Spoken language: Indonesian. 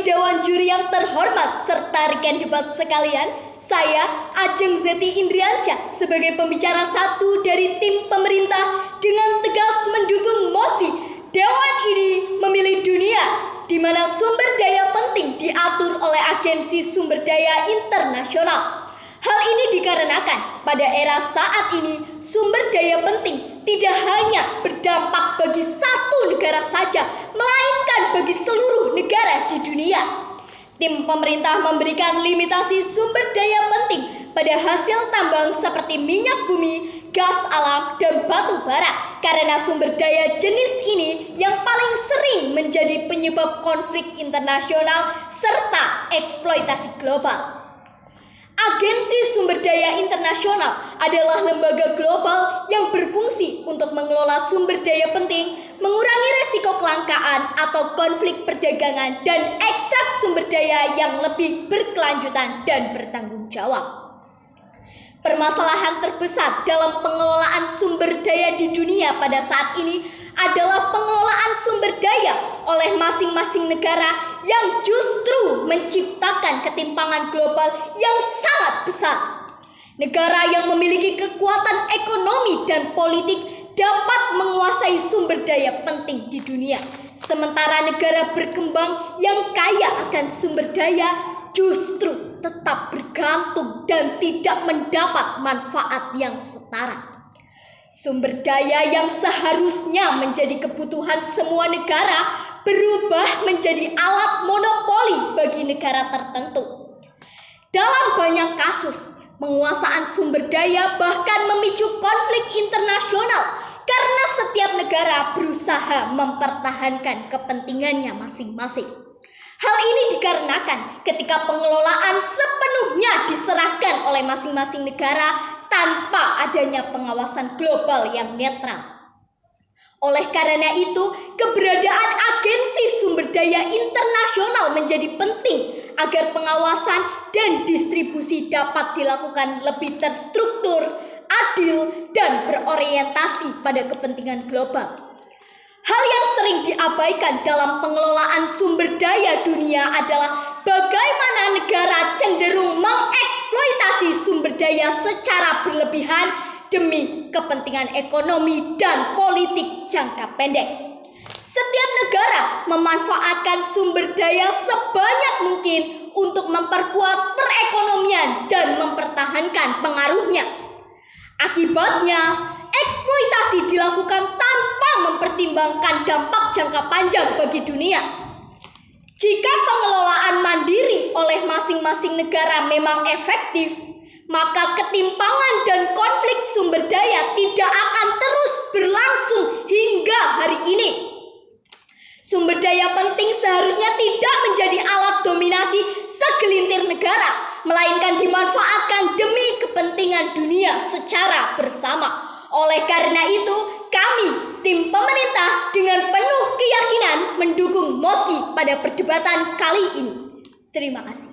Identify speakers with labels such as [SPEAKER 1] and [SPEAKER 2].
[SPEAKER 1] Dewan Juri yang terhormat serta rekan debat sekalian, saya Ajeng Zeti Indriansyah sebagai pembicara satu dari tim pemerintah dengan tegas mendukung mosi Dewan ini memilih dunia di mana sumber daya penting diatur oleh Agensi Sumber Daya Internasional. Hal ini dikarenakan pada era saat ini sumber daya penting tidak hanya berdampak bagi satu negara saja, melainkan bagi seluruh negara di dunia. Tim pemerintah memberikan limitasi sumber daya penting pada hasil tambang seperti minyak bumi, gas alam, dan batu bara karena sumber daya jenis ini yang paling sering menjadi penyebab konflik internasional serta eksploitasi global. Agensi Sumber Daya Internasional adalah lembaga global yang berfungsi untuk mengelola sumber daya penting, mengurangi resiko kelangkaan atau konflik perdagangan, dan ekstrak sumber daya yang lebih berkelanjutan dan bertanggung jawab. Permasalahan terbesar dalam pengelolaan sumber daya di dunia pada saat ini adalah pengelolaan sumber daya oleh masing-masing negara yang justru menciptakan ketimpangan global yang sangat besar. Negara yang memiliki kekuatan ekonomi dan politik dapat menguasai sumber daya penting di dunia, sementara negara berkembang yang kaya akan sumber daya justru tetap bergantung dan tidak mendapat manfaat yang setara. Sumber daya yang seharusnya menjadi kebutuhan semua negara berubah menjadi alat monopoli bagi negara tertentu. Dalam banyak kasus, penguasaan sumber daya bahkan memicu konflik internasional karena setiap negara berusaha mempertahankan kepentingannya masing-masing. Hal ini dikarenakan ketika pengelolaan sepenuhnya diserahkan oleh masing-masing negara tanpa adanya pengawasan global yang netral. Oleh karena itu, keberadaan Agensi Sumber Daya Internasional menjadi penting agar pengawasan dan distribusi dapat dilakukan lebih terstruktur, adil, dan berorientasi pada kepentingan global. Hal yang sering diabaikan dalam pengelolaan sumber daya dunia adalah bagaimana negara cenderung mengeksploitasi sumber daya secara berlebihan demi kepentingan ekonomi dan politik jangka pendek. Setiap negara memanfaatkan sumber daya sebanyak mungkin untuk memperkuat perekonomian dan mempertahankan pengaruhnya. Akibatnya, eksploitasi dilakukan tanpa mempertimbangkan dampak jangka panjang bagi dunia. Jika pengelolaan mandiri oleh masing-masing negara memang efektif, maka ketimpangan dan konflik sumber daya tidak akan terus berlangsung hingga hari ini. Sumber daya penting seharusnya tidak menjadi alat dominasi segelintir negara, melainkan dimanfaatkan demi kepentingan dunia secara bersama. Oleh karena itu, kami, tim pemerintah dengan penuh keyakinan mendukung mosi pada perdebatan kali ini. Terima kasih.